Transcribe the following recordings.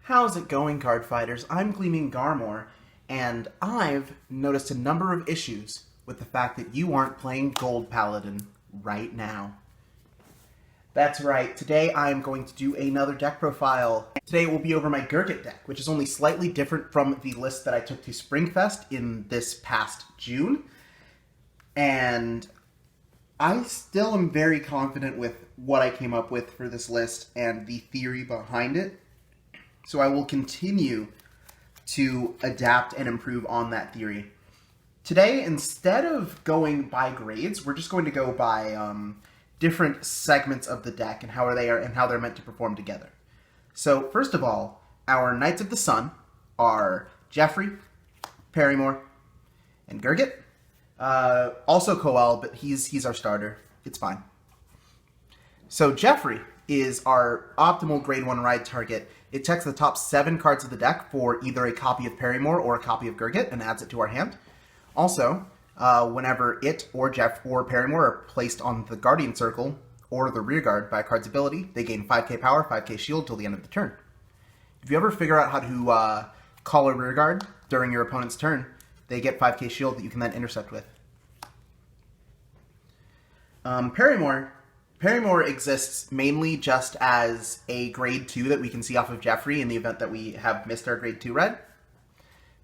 How's it going, card fighters? I'm Gleaming Garmore, and I've noticed a number of issues with the fact that you aren't playing Gold Paladin right now. That's right, today I'm going to do another deck profile. Today it will be over my Gurguit deck, which is only slightly different from the list that I took to Springfest in this past June. And I still am very confident with what I came up with for this list and the theory behind it. So I will continue to adapt and improve on that theory. Today, instead of going by grades, we're just going to go by different segments of the deck and how they're meant to perform together. So first of all, our Knights of the Sun are Jeffrey, Parrymore, and Gurguit. Also Coel, but he's our starter. It's fine. So Jeffrey is our optimal grade 1 ride target. It checks the top 7 cards of the deck for either a copy of Parrymore or a copy of Gurguit and adds it to our hand. Also, whenever it or Jeff or Parrymore are placed on the Guardian Circle or the rear guard by a card's ability, they gain 5k power, 5k shield till the end of the turn. If you ever figure out how to call a rear guard during your opponent's turn, they get 5k shield that you can then intercept with. Parrymore exists mainly just as a grade 2 that we can see off of Jeffrey in the event that we have missed our grade 2 red.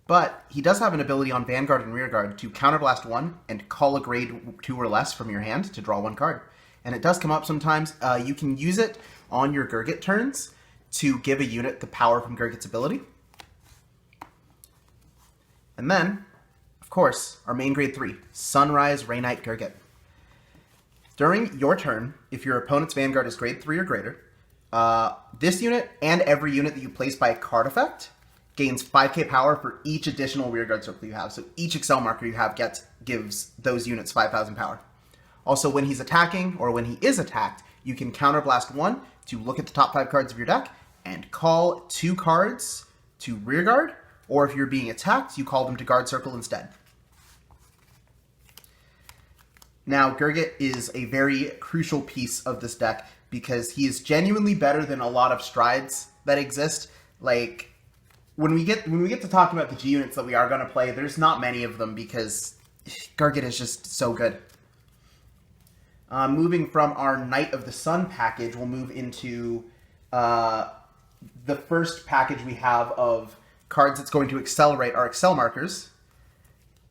But he does have an ability on Vanguard and Rearguard to counterblast 1 and call a grade 2 or less from your hand to draw 1 card. And it does come up sometimes. You can use it on your Gurguit turns to give a unit the power from Gurgit's ability. And then, of course, our main grade 3, Sunrise Ray Knight Gurguit. During your turn, if your opponent's Vanguard is grade 3 or greater, this unit and every unit that you place by a card effect gains 5k power for each additional rearguard circle you have. So each Excel marker you have gives those units 5,000 power. Also, when he's attacking, or when he is attacked, you can counterblast 1 to look at the top 5 cards of your deck and call 2 cards to rearguard, or if you're being attacked, you call them to guard circle instead. Now, Gurguit is a very crucial piece of this deck because he is genuinely better than a lot of strides that exist. Like, when we get to talking about the G units that we are going to play, there's not many of them because Gurguit is just so good. Moving from our Knight of the Sun package, we'll move into the first package we have of cards that's going to accelerate our Excel markers.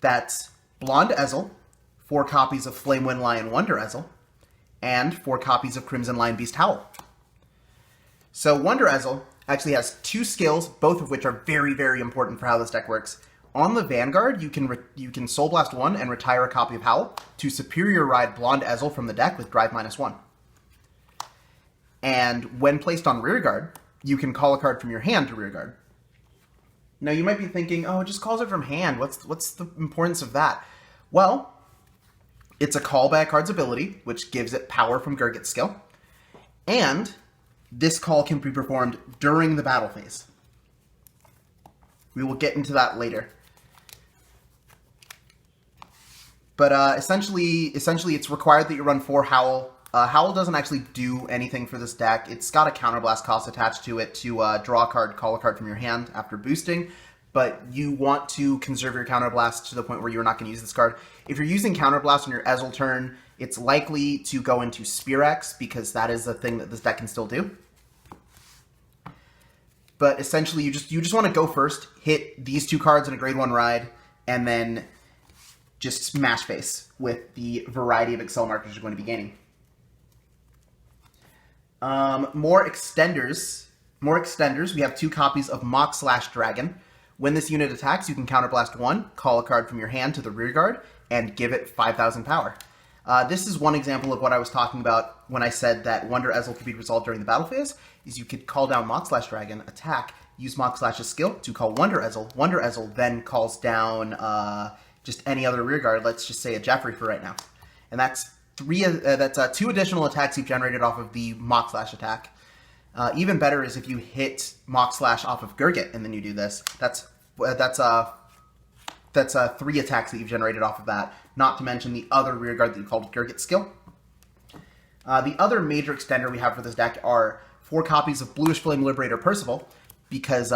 That's Blonde Ezel, 4 copies of Flame Wind Lion Wonder Ezel, and 4 copies of Crimson Lion Beast Howl. So Wonder Ezel actually has 2 skills, both of which are very, very important for how this deck works. On the Vanguard, you can Soul Blast 1 and retire a copy of Howl to Superior Ride Blonde Ezel from the deck with Drive -1. And when placed on Rearguard, you can call a card from your hand to Rearguard. Now you might be thinking, oh, it just calls it from hand. What's the importance of that? Well, it's a call by a card's ability, which gives it power from Gurgit's skill. And this call can be performed during the battle phase. We will get into that later. But essentially it's required that you run 4 Howl. Howl doesn't actually do anything for this deck. It's got a counterblast cost attached to it to draw a card, call a card from your hand after boosting. But you want to conserve your counterblast to the point where you're not going to use this card. If you're using counterblast on your Ezel turn, it's likely to go into Spear-X because that is a thing that this deck can still do. But essentially, you just want to go first, hit these 2 cards in a grade 1 ride, and then just smash face with the variety of Excel markers you're going to be gaining. More extenders. We have 2 copies of Mock/Dragon. When this unit attacks, you can counterblast 1, call a card from your hand to the rearguard, and give it 5,000 power. This is one example of what I was talking about when I said that Wonder Ezel could be resolved during the battle phase, is you could call down Mock/Dragon, attack, use Mock/'s skill to call Wonder Ezel. Wonder Ezel then calls down just any other rearguard, let's just say a Jeffrey for right now. And that's 2 additional attacks you've generated off of the Mock/ attack. Even better is if you hit Mock/ off of Gurguit and then you do this. That's 3 attacks that you've generated off of that, not to mention the other rearguard that you called Gurgit's skill. The other major extender we have for this deck are 4 copies of Bluish Flame Liberator Percival. because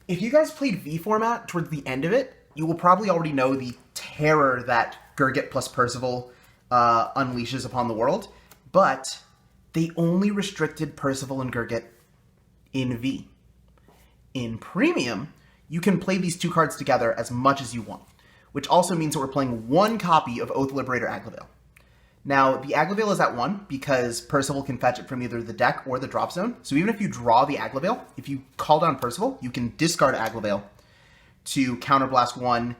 if you guys played V format towards the end of it, you will probably already know the terror that Gurguit plus Percival unleashes upon the world, but they only restricted Percival and Gurguit in V. In Premium, you can play these two cards together as much as you want, which also means that we're playing one copy of Oath Liberator Aglavale. Now, the Aglavale is at 1 because Percival can fetch it from either the deck or the drop zone. So even if you draw the Aglavale, if you call down Percival, you can discard Aglavale to counterblast 1,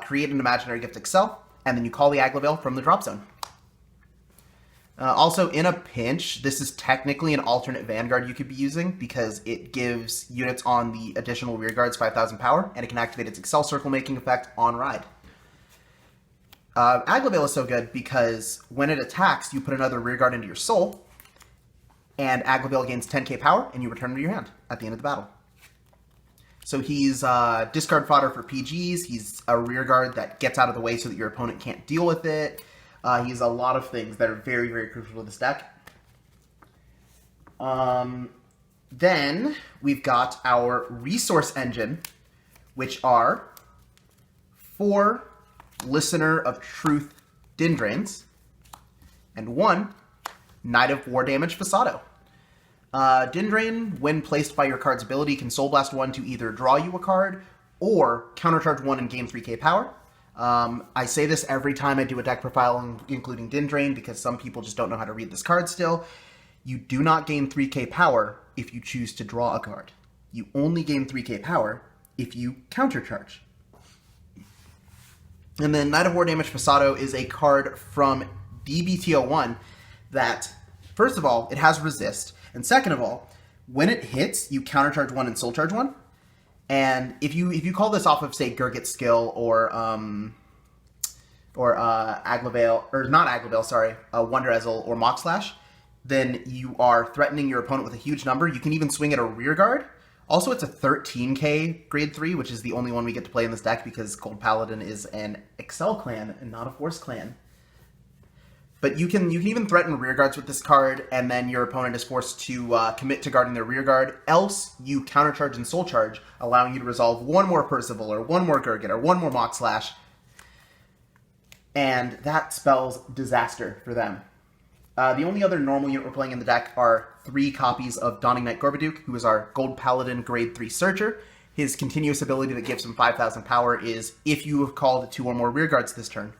create an imaginary gift Excel, and then you call the Aglavale from the drop zone. Also, in a pinch, this is technically an alternate Vanguard you could be using because it gives units on the additional rearguards 5,000 power, and it can activate its Excel circle making effect on ride. Aglavale is so good because when it attacks, you put another rearguard into your soul, and Aglavale gains 10k power, and you return it to your hand at the end of the battle. So he's discard fodder for PGs, he's a rearguard that gets out of the way so that your opponent can't deal with it. He's a lot of things that are very, very crucial to this deck. Then we've got our resource engine, which are 4 Listener of Truth Dindrains, and 1 Knight of War Damage Fasado. Dindrain, when placed by your card's ability, can Soul Blast 1 to either draw you a card or countercharge 1 and gain 3k power. I say this every time I do a deck profile, including Dindrain, because some people just don't know how to read this card still. You do not gain 3k power if you choose to draw a card. You only gain 3k power if you countercharge. And then Knight of War Damage Fasado is a card from DBTO1 that, first of all, it has resist, and second of all, when it hits, you countercharge 1 and soul charge 1. And if you call this off of, say, Gurgit's skill or Aglavale, or not Aglavale, sorry, Wonder Ezel or Mock Slash, then you are threatening your opponent with a huge number. You can even swing at a rearguard. Also, it's a 13k grade 3, which is the only one we get to play in this deck because Gold Paladin is an Excel clan and not a Force clan. But you can even threaten rearguards with this card, and then your opponent is forced to commit to guarding their rearguard. Else, you countercharge and soul charge, allowing you to resolve 1 more Percival, or 1 more Gurguit, or 1 more Mock Slash. And that spells disaster for them. The only other normal unit we're playing in the deck are 3 copies of Dawning Knight Gorbaduke, who is our Gold Paladin Grade 3 Searcher. His continuous ability that gives him 5,000 power is if you have called 2 or more rearguards this turn.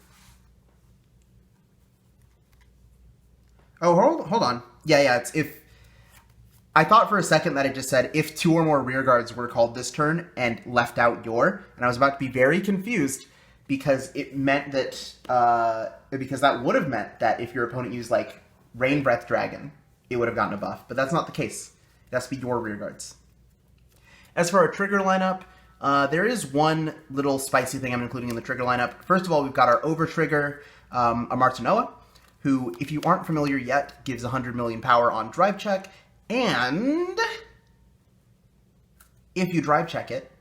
Oh, hold on. Yeah, it's if... I thought for a second that it just said if 2 or more rearguards were called this turn and left out your, and I was about to be very confused because it meant that, because that would have meant that if your opponent used, like, Rain Breath Dragon, it would have gotten a buff, but that's not the case. It has to be your rearguards. As for our trigger lineup, there is one little spicy thing I'm including in the trigger lineup. First of all, we've got our over trigger, Amartanoa, who, if you aren't familiar yet, gives 100 million power on drive check, and if you drive check it,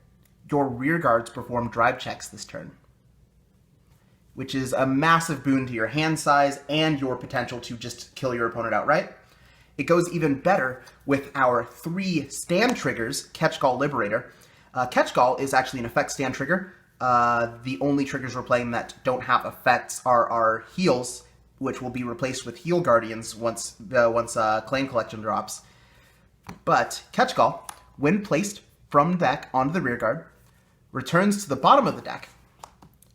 your rearguards perform drive checks this turn, which is a massive boon to your hand size and your potential to just kill your opponent outright. It goes even better with our 3 stand triggers, Ketchgall Liberator. Ketchgall is actually an effect stand trigger. The only triggers we're playing that don't have effects are our heals, which will be replaced with Heal Guardians once Claim Collection drops. But Ketchgall, when placed from deck onto the rearguard, returns to the bottom of the deck,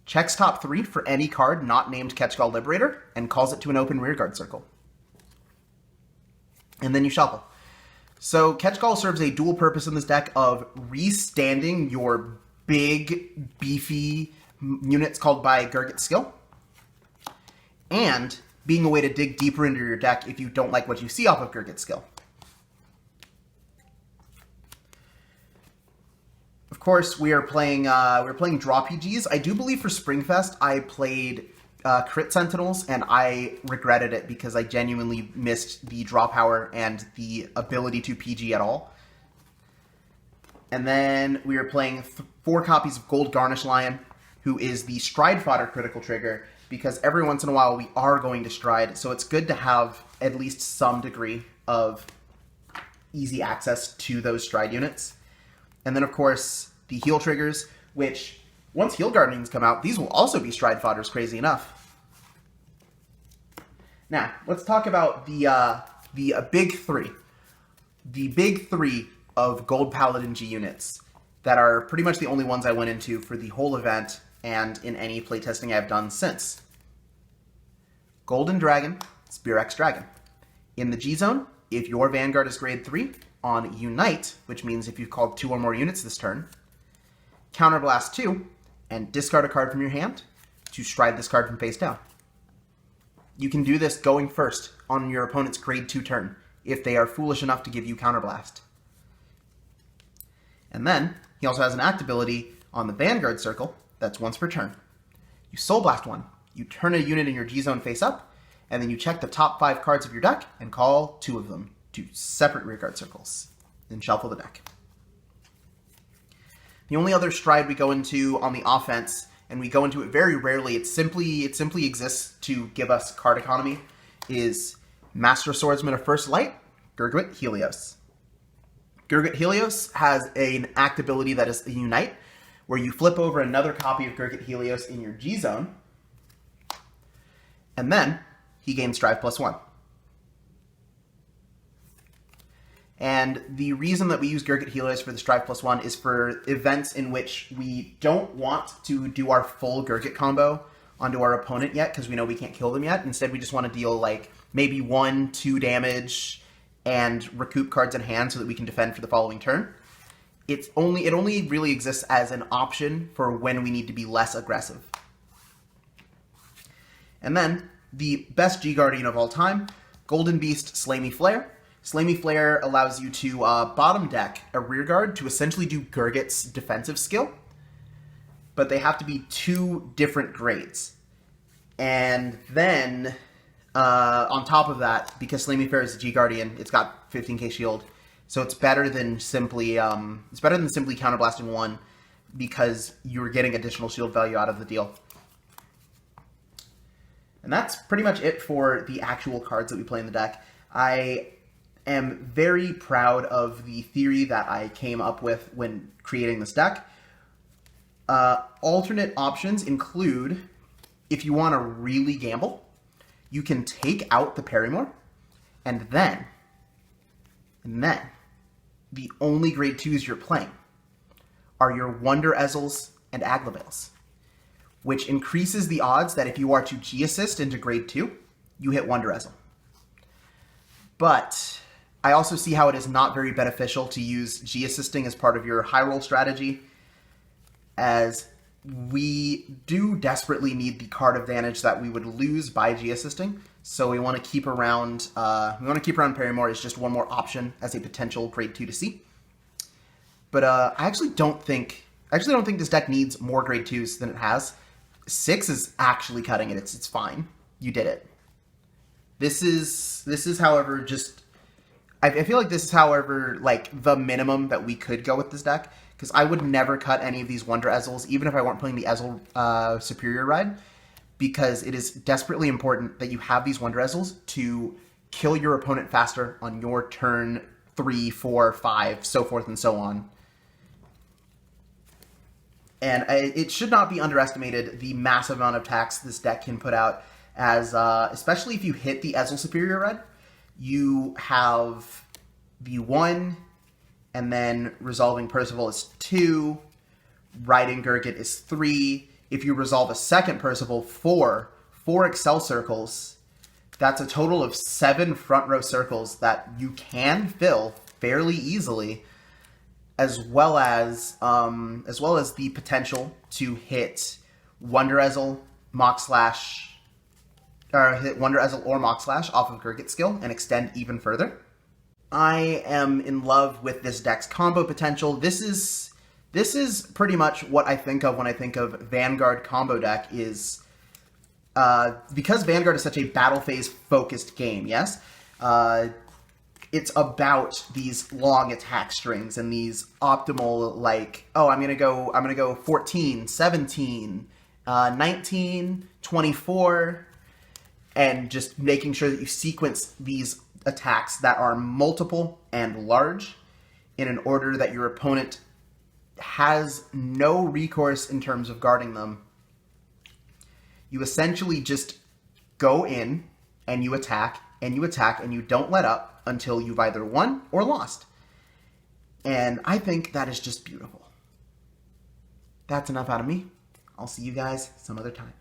checks top 3 for any card not named Ketchgall Liberator, and calls it to an open rearguard circle. And then you shuffle. So Ketchgall serves a dual purpose in this deck of restanding your big, beefy units called by Gurgit's skill, and being a way to dig deeper into your deck if you don't like what you see off of Gurgit's skill. Of course, we're playing draw PGs. I do believe for Springfest I played Crit Sentinels, and I regretted it because I genuinely missed the draw power and the ability to PG at all. And then we are playing 4 copies of Gold Garnish Lion, who is the Stride Fodder critical trigger, because every once in a while we are going to stride, so it's good to have at least some degree of easy access to those stride units. And then, of course, the heal triggers, which, once Heal Guardians come out, these will also be stride fodders, crazy enough. Now, let's talk about the big three. The big three of Gold Paladin G units that are pretty much the only ones I went into for the whole event and in any playtesting I've done since. Golden Dragon, Spear X Dragon. In the G zone, if your Vanguard is grade 3, on Unite, which means if you've called 2 or more units this turn, Counterblast 2, and discard a card from your hand to stride this card from face down. You can do this going first on your opponent's grade 2 turn, if they are foolish enough to give you Counterblast. And then, he also has an act ability on the Vanguard circle that's once per turn. You Soul Blast 1, you turn a unit in your G-Zone face up, and then you check the top 5 cards of your deck and call 2 of them to separate rearguard circles, and shuffle the deck. The only other stride we go into on the offense, and we go into it very rarely, it simply exists to give us card economy, is Master Swordsman of First Light, Gurguit Helios. Gurguit Helios has an act ability that is a Unite, where you flip over another copy of Gurguit Helios in your G-Zone, and then he gains Strive +1. And the reason that we use Gurguit Helios for the Strive +1 is for events in which we don't want to do our full Gurguit combo onto our opponent yet, because we know we can't kill them yet. Instead, we just want to deal like maybe 1-2 damage and recoup cards in hand so that we can defend for the following turn. It only really exists as an option for when we need to be less aggressive. And then, the best G-Guardian of all time, Golden Beast Slay Me Flare. Slay Me Flare allows you to bottom deck a rearguard to essentially do Gurgit's defensive skill, but they have to be 2 different grades. And then, on top of that, because Slay Me Flare is a G-Guardian, it's got 15k shield, so it's better than simply counterblasting 1 because you're getting additional shield value out of the deal. And that's pretty much it for the actual cards that we play in the deck. I am very proud of the theory that I came up with when creating this deck. Alternate options include, if you want to really gamble, you can take out the Paramour, and then the only grade 2s you're playing are your Wonder Ezzels and Aglavales, which increases the odds that if you are to G-assist into grade 2, you hit Wonder Ezzle. But I also see how it is not very beneficial to use G-assisting as part of your high roll strategy, as we do desperately need the card advantage that we would lose by G-assisting. So we want to keep around Paramour as just one more option as a potential grade 2 to see. But I actually don't think this deck needs more grade 2s than it has. 6 is actually cutting it. It's fine. You did it. This is however just I feel like this is however like the minimum that we could go with this deck, because I would never cut any of these Wonder Ezzels even if I weren't playing the Ezzle Superior ride, because it is desperately important that you have these Wonder Ezzels to kill your opponent faster on your turn 3, 4, 5, so forth and so on. And it should not be underestimated the massive amount of attacks this deck can put out, as especially if you hit the Ezzle Superior Red, you have the 1, and then Resolving Percival is 2, Riding Gurguit is 3. If you resolve a second Percival, 4 Excel circles. That's a total of 7 front row circles that you can fill fairly easily, as well as the potential to hit Wonder Ezzle, Mock Slash, or hit Wonder Ezzle or Mock Slash off of Gurgit skill and extend even further. I am in love with this deck's combo potential. This is pretty much what I think of when I think of Vanguard combo deck, is because Vanguard is such a battle phase focused game, yes? It's about these long attack strings and these optimal, like, oh, I'm gonna go 14, 17, 19, 24, and just making sure that you sequence these attacks that are multiple and large in an order that your opponent has no recourse in terms of guarding them. You essentially just go in and you attack and you attack and you don't let up until you've either won or lost. And I think that is just beautiful. That's enough out of me. I'll see you guys some other time.